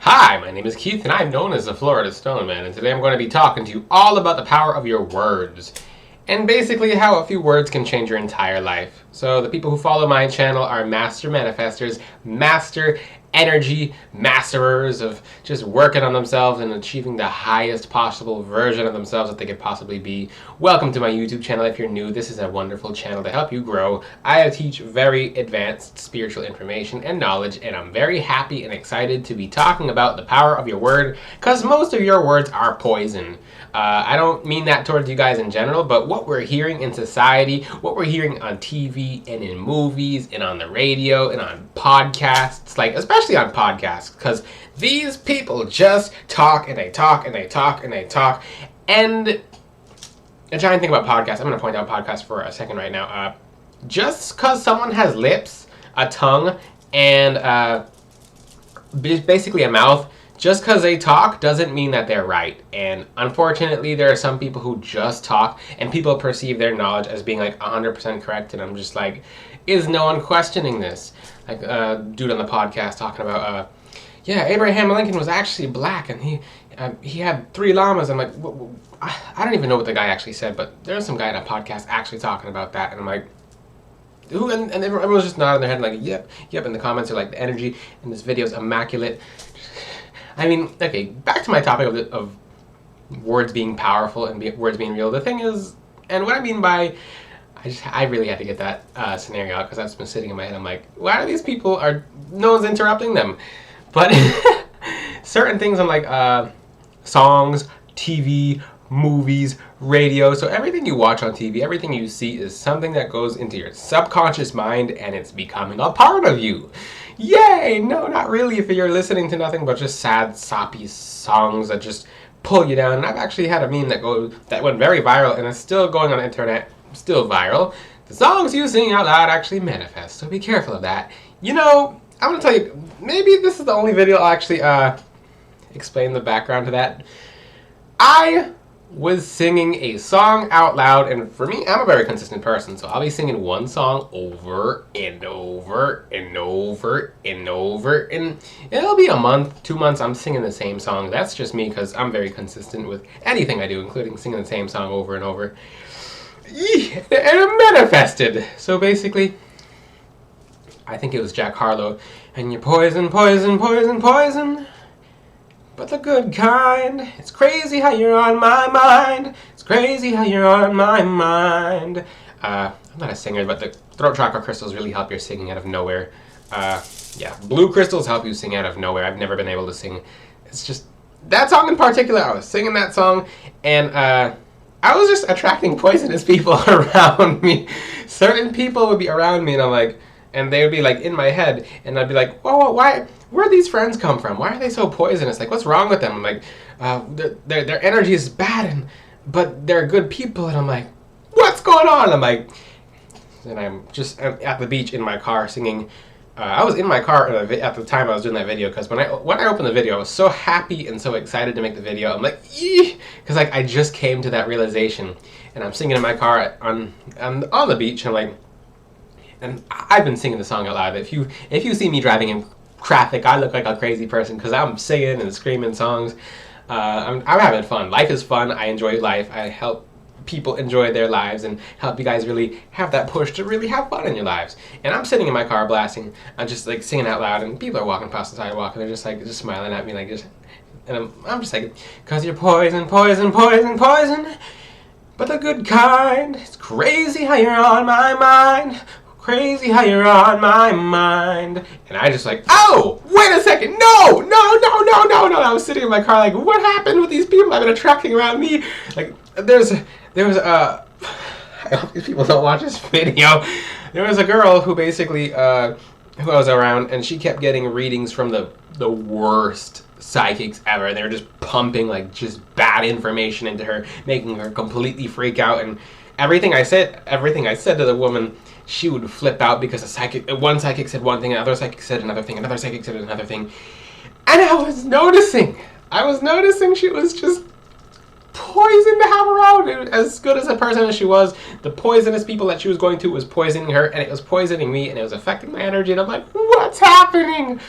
Hi, my name is Keith, and I'm known as the Florida Stone Man, and today I'm going to be talking to you all about the power of your words, and basically how a few words can change your entire life. So the people who follow my channel are master manifestors, master energy masterers of just working on themselves and achieving the highest possible version of themselves that they could possibly be. Welcome to my YouTube channel. If you're new, this is a wonderful channel to help you grow. I teach very advanced spiritual information and knowledge, and I'm very happy and excited to be talking about the power of your word, because most of your words are poison. I don't mean that towards you guys in general, but what we're hearing in society, what we're hearing on TV and in movies and on the radio and on podcasts, like especially on podcasts, because these people just talk and they talk and they talk and they talk. And a giant thing about podcasts, I'm going to point out podcasts for a second right now. Just because someone has lips, a tongue, and basically a mouth, just because they talk doesn't mean that they're right. And unfortunately, there are some people who just talk and people perceive their knowledge as being like 100% correct. And I'm just like, is no one questioning this? Like dude on the podcast talking about, yeah, Abraham Lincoln was actually black and he had 3 llamas. I'm like, I don't even know what the guy actually said, but there's some guy on a podcast actually talking about that. And I'm like, who? And everyone was just nodding their head like, yep. And the comments are like, the energy in this video is immaculate. I mean, okay, back to my topic of words being powerful and words being real. The thing is, and what I mean by, I really had to get that scenario out because that's been sitting in my head. I'm like, why are these people, no one's interrupting them? But certain things on like songs, TV, movies, radio. So everything you watch on TV, everything you see is something that goes into your subconscious mind and it's becoming a part of you. Yay! No, not really if you're listening to nothing but just sad, soppy songs that just pull you down. And I've actually had a meme that went very viral and is still going on the internet, still viral. The songs you sing out loud actually manifest, so be careful of that. You know, I'm gonna tell you, maybe this is the only video I'll actually explain the background to that. I was singing a song out loud, and for me, I'm a very consistent person, so I'll be singing one song over and over and over and over, and it'll be a month, 2 months, I'm singing the same song. That's just me, because I'm very consistent with anything I do, including singing the same song over and over. And it manifested. So basically, I think it was Jack Harlow, and you're poison, poison, poison, poison, but the good kind. It's crazy how you're on my mind. It's crazy how you're on my mind. I'm not a singer, but the throat chakra crystals really help your singing out of nowhere. Yeah, blue crystals help you sing out of nowhere. I've never been able to sing. It's just, that song in particular, I was singing that song, and I was just attracting poisonous people around me. Certain people would be around me, and I'm like, and they would be like in my head, and I'd be like, whoa, why? Where'd these friends come from? Why are they so poisonous? Like, what's wrong with them? I'm like, their energy is bad, but they're good people. And I'm like, what's going on? I'm like, and I'm at the beach in my car singing. I was in my car at the time I was doing that video, because when I opened the video, I was so happy and so excited to make the video. I'm like, yee, because like I just came to that realization, and I'm singing in my car on the beach, and like. And I've been singing the song out loud. If you see me driving in traffic, I look like a crazy person because I'm singing and screaming songs. I'm having fun. Life is fun. I enjoy life. I help people enjoy their lives and help you guys really have that push to really have fun in your lives. And I'm sitting in my car blasting. I'm just like singing out loud, and people are walking past the sidewalk and they're just like smiling at me like this. And I'm just like, cause you're poison, poison, poison, poison, but the good kind. It's crazy how you're on my mind. Crazy how you're on my mind. And I just like, oh, wait a second, no. I was sitting in my car like, what happened with these people I've been attracting around me? Like, there was I hope these people don't watch this video. There was a girl who basically, who I was around, and she kept getting readings from the worst psychics ever. They were just pumping like just bad information into her, making her completely freak out. And everything I said to the woman, she would flip out because one psychic said one thing, another psychic said another thing, another psychic said another thing. And I was noticing she was just poison to have around. And as good as a person as she was, the poisonous people that she was going to was poisoning her, and it was poisoning me, and it was affecting my energy. And I'm like, what's happening?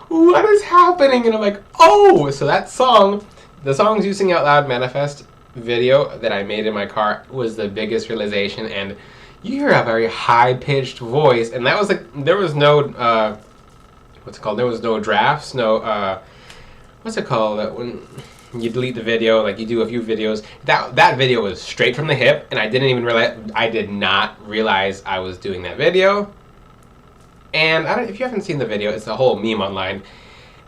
what is happening? And I'm like, oh, so that song, the songs you sing out loud manifest video that I made in my car was the biggest realization. And you hear a very high-pitched voice, and that was like, there was no, what's it called? There was no drafts, no, what's it called? That when you delete the video, like you do a few videos. That video was straight from the hip, and I did not realize I was doing that video. And if you haven't seen the video, it's a whole meme online.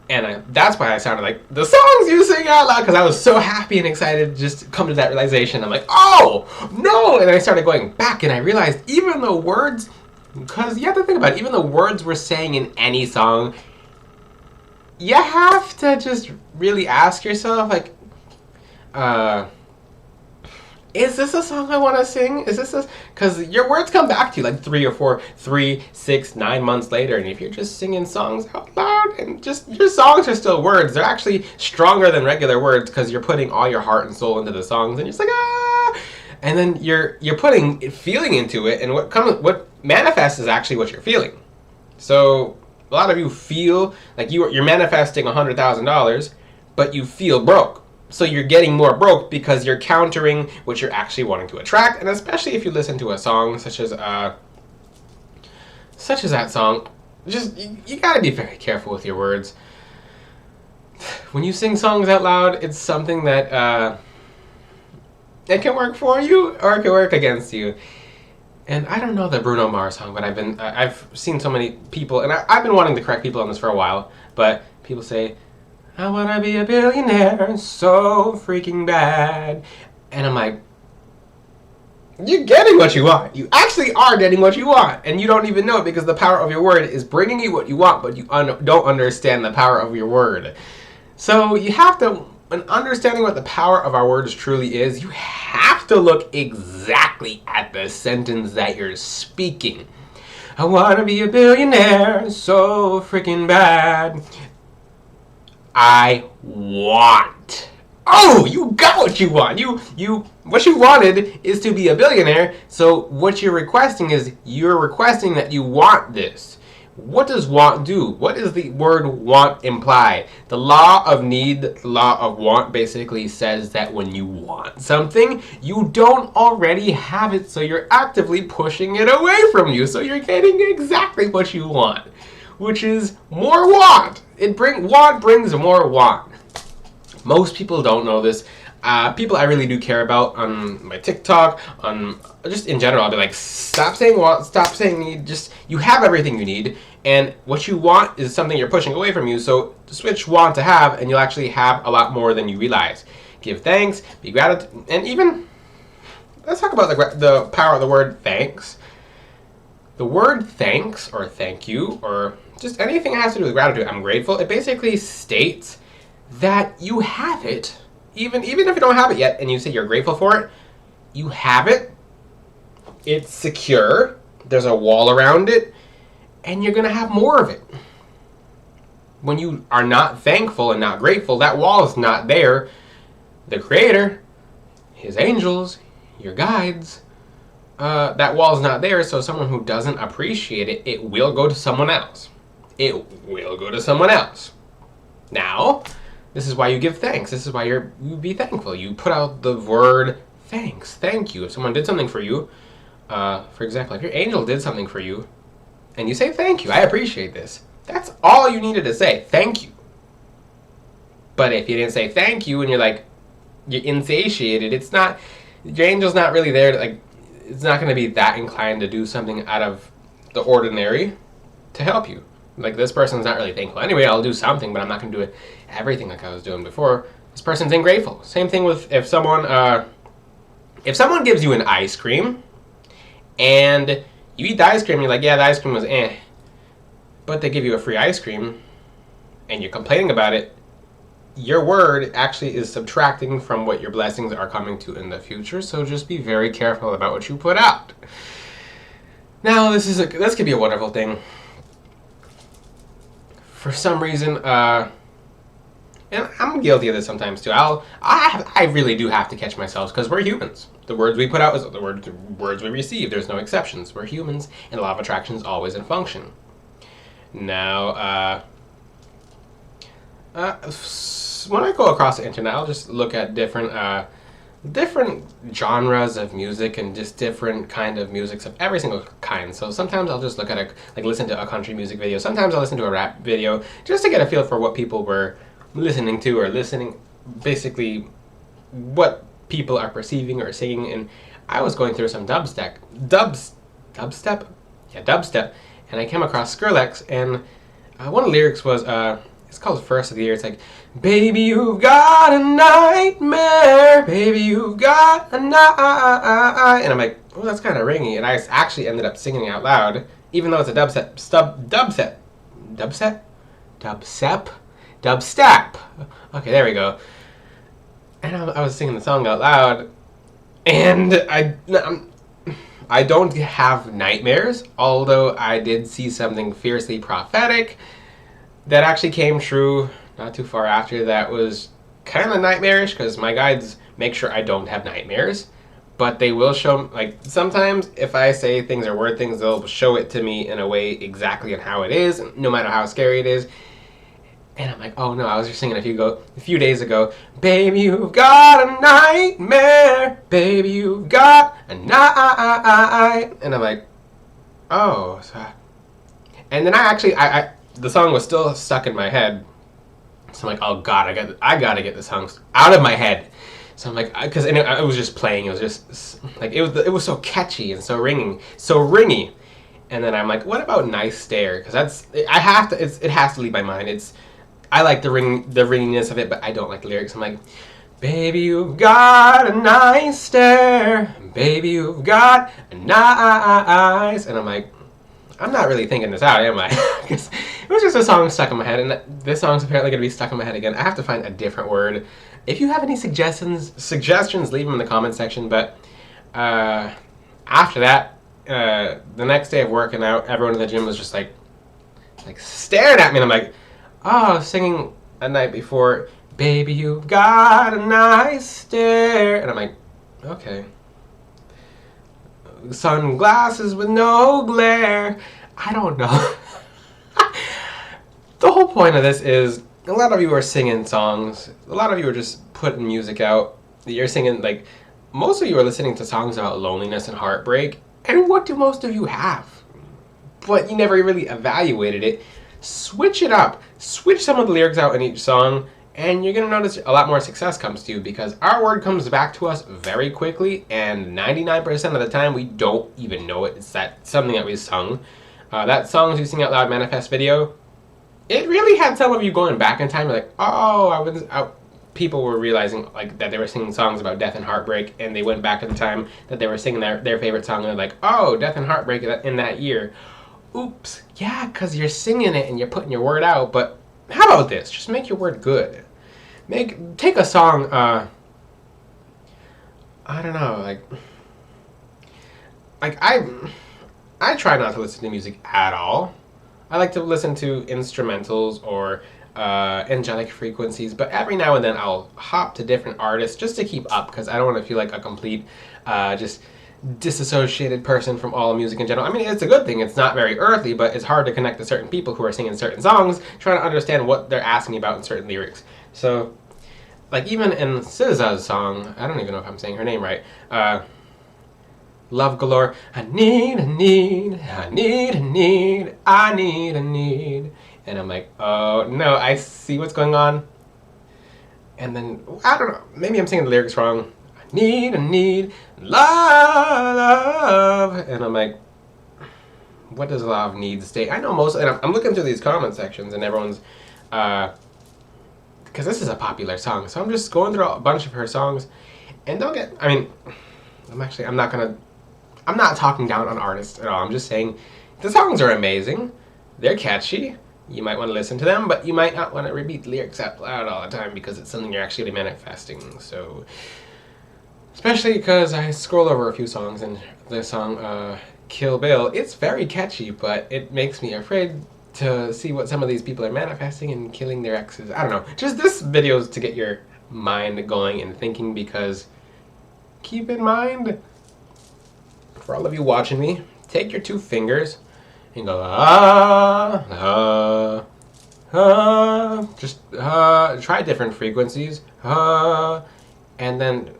And that's why I sounded like the songs you sing out loud, because I was so happy and excited to just come to that realization. I'm like, oh, no! And then I started going back, and I realized even the words, because you have to think about it, even the words we're saying in any song, you have to just really ask yourself, like, is this a song I want to sing? Is this a... Because your words come back to you like 3, 6, 9 months later, and if you're just singing songs out loud, and just your songs are still words, they're actually stronger than regular words because you're putting all your heart and soul into the songs, and you're just like, ah! And then you're putting feeling into it, and what manifests is actually what you're feeling. So a lot of you feel like you're manifesting $100,000, but you feel broke. So you're getting more broke because you're countering what you're actually wanting to attract. And especially if you listen to a song such as that song, just you gotta be very careful with your words. When you sing songs out loud, it's something that it can work for you or it can work against you. And I don't know the Bruno Mars song, but I've seen so many people, and I've been wanting to correct people on this for a while, but people say, I wanna be a billionaire so freaking bad. And I'm like, you're getting what you want. You actually are getting what you want. And you don't even know it because the power of your word is bringing you what you want, but you don't understand the power of your word. So you have to, in understanding what the power of our words truly is, you have to look exactly at the sentence that you're speaking. I wanna be a billionaire so freaking bad. I want. Oh, you got what you want. What you wanted is to be a billionaire. So what you're requesting is that you want this. What does want do? What does the word want imply? The law of need, the law of want basically says that when you want something, you don't already have it. So you're actively pushing it away from you. So you're getting exactly what you want, which is more want. Want brings more want. Most people don't know this. People I really do care about on my TikTok, on just in general, I'll be like, stop saying want, stop saying need. Just, you have everything you need, and what you want is something you're pushing away from you. So switch want to have, and you'll actually have a lot more than you realize. Give thanks, be gratitude, and even let's talk about the power of the word thanks. The word thanks or thank you or just anything that has to do with gratitude, I'm grateful, it basically states that you have it. Even if you don't have it yet and you say you're grateful for it, you have it. It's secure. There's a wall around it. And you're going to have more of it. When you are not thankful and not grateful, that wall is not there. The Creator, His angels, your guides, that wall is not there. So someone who doesn't appreciate it, it will go to someone else. It will go to someone else. Now, this is why you give thanks. This is why you be thankful. You put out the word thanks. Thank you. If someone did something for you, for example, if your angel did something for you, and you say thank you, I appreciate this. That's all you needed to say. Thank you. But if you didn't say thank you and you're insatiated, it's not, your angel's not really there to, it's not going to be that inclined to do something out of the ordinary to help you. Like, this person's not really thankful. Anyway, I'll do something, but I'm not going to do everything like I was doing before. This person's ungrateful. Same thing with if someone gives you an ice cream, and you eat the ice cream, and you're like, yeah, the ice cream was eh. But they give you a free ice cream, and you're complaining about it, your word actually is subtracting from what your blessings are coming to in the future, so just be very careful about what you put out. Now, this could be a wonderful thing. For some reason, and I'm guilty of this sometimes too, I really do have to catch myself, because we're humans. The words we put out is the words we receive. There's no exceptions. We're humans, and the law of attraction is always in function. Now, When I go across the internet, I'll just look at different genres of music and just different kind of musics of every single kind. So sometimes I'll just look at listen to a country music video. Sometimes I'll listen to a rap video just to get a feel for what people were listening to or basically what people are perceiving or singing. And I was going through some dubstep, and I came across Skrillex, and one of the lyrics was, it's called First of the Year. It's like, baby, you've got a nightmare. Baby, you've got a night. And I'm like, oh, that's kind of ringy. And I actually ended up singing out loud, even though it's a dubstep. Okay, there we go. And I was singing the song out loud, and I don't have nightmares, although I did see something fiercely prophetic that actually came true not too far after. That was kind of nightmarish, because my guides make sure I don't have nightmares, but they will show, like, sometimes if I say things or word things, they'll show it to me in a way exactly on how it is, no matter how scary it is. And I'm like, oh no, I was just singing a few days ago, baby, you've got a nightmare, baby, you've got a night. And I'm like, oh. And then I the song was still stuck in my head. So I'm like, oh god, I gotta get the song out of my head. So I'm like, because it was just playing. It was just like, it was so catchy and so ringy. And then I'm like, what about Nice Stare? Because it has to leave my mind. I like the ringiness of it, but I don't like the lyrics. I'm like, baby, you've got a nice stare. Baby, you've got a nice. And I'm like, I'm not really thinking this out, am I? Because it was just a song stuck in my head, and this song's apparently going to be stuck in my head again. I have to find a different word. If you have any suggestions, leave them in the comment section. But after that, the next day of working out, everyone in the gym was just like staring at me, and I'm like, oh, singing a night before, baby, you've got a nice stare. And I'm like, okay. Sunglasses with no glare. I don't know. The whole point of this is, a lot of you are singing songs. A lot of you are just putting music out. You're singing, like, most of you are listening to songs about loneliness and heartbreak. And what do most of you have? But you never really evaluated it. Switch it up. Switch some of the lyrics out in each song, and you're going to notice a lot more success comes to you, because our word comes back to us very quickly, and 99% of the time we don't even know it. It's something that we sung. That Songs You Sing Out Loud Manifest video, it really had some of you going back in time, like, oh, people were realizing like that they were singing songs about death and heartbreak, and they went back in time that they were singing their favorite song, and they're like, oh, death and heartbreak in that year. Oops, yeah, because you're singing it and you're putting your word out, but how about this? Just make your word good. Take a song, I don't know, I try not to listen to music at all. I like to listen to instrumentals or angelic frequencies, but every now and then I'll hop to different artists just to keep up, because I don't want to feel like a complete, just disassociated person from all music in general. I mean, it's a good thing. It's not very earthly, but it's hard to connect to certain people who are singing certain songs, trying to understand what they're asking about in certain lyrics. So, like, even in SZA's song, I don't even know if I'm saying her name right, Love Galore, I need. And I'm like, oh no, I see what's going on. And then, I don't know, maybe I'm saying the lyrics wrong. Need love. And I'm like, what does love need state? I know most, and I'm looking through these comment sections, and everyone's, because this is a popular song, so I'm just going through a bunch of her songs, and I'm not talking down on artists at all. I'm just saying the songs are amazing. They're catchy. You might want to listen to them, but you might not want to repeat the lyrics out loud all the time, because it's something you're actually manifesting. So, especially because I scroll over a few songs, and the song Kill Bill, it's very catchy, but it makes me afraid to see what some of these people are manifesting and killing their exes. I don't know. Just this video is to get your mind going and thinking, because keep in mind, for all of you watching me, take your 2 fingers and go, Just try different frequencies. And then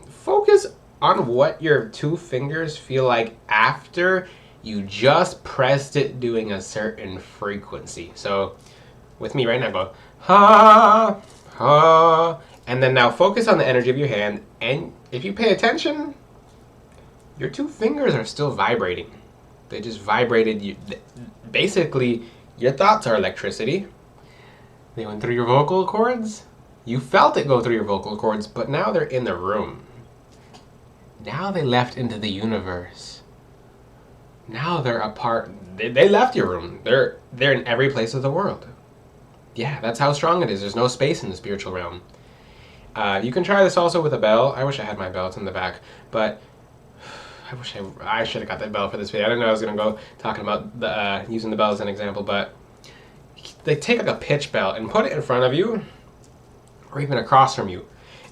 focus on what your two fingers feel like after you just pressed it doing a certain frequency. So with me right now, go ha, ha. And then now focus on the energy of your hand. And if you pay attention, your two fingers are still vibrating. They just vibrated. Basically, your thoughts are electricity. They went through your vocal cords. You felt it go through your vocal cords, but now they're in the room. Now they left into the universe. Now they're a part. They left your room. They're in every place of the world. Yeah, that's how strong it is. There's no space in the spiritual realm. You can try this also with a bell. I wish I had my belts in the back, but I wish I should have got that bell for this video. I didn't know I was gonna go talking about the using the bell as an example, but they take like a pitch bell and put it in front of you, or even across from you,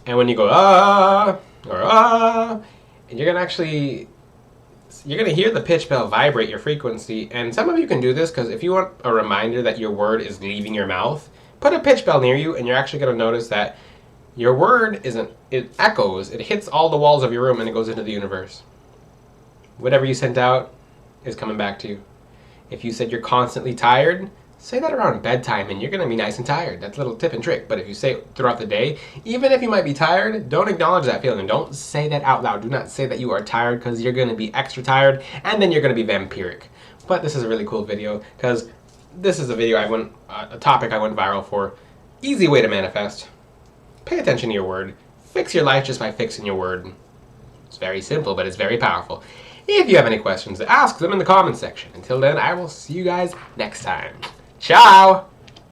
and when you go ah or ah, and you're gonna hear the pitch bell vibrate your frequency. And some of you can do this because if you want a reminder that your word is leaving your mouth, put a pitch bell near you, and you're actually gonna notice that your word it echoes, it hits all the walls of your room, and it goes into the universe. Whatever you sent out is coming back to you. If you said you're constantly tired, say that around bedtime and you're going to be nice and tired. That's a little tip and trick. But if you say it throughout the day, even if you might be tired, don't acknowledge that feeling. Don't say that out loud. Do not say that you are tired, because you're going to be extra tired and then you're going to be vampiric. But this is a really cool video because this is a video a topic I went viral for. Easy way to manifest. Pay attention to your word. Fix your life just by fixing your word. It's very simple, but it's very powerful. If you have any questions, ask them in the comments section. Until then, I will see you guys next time. Ciao!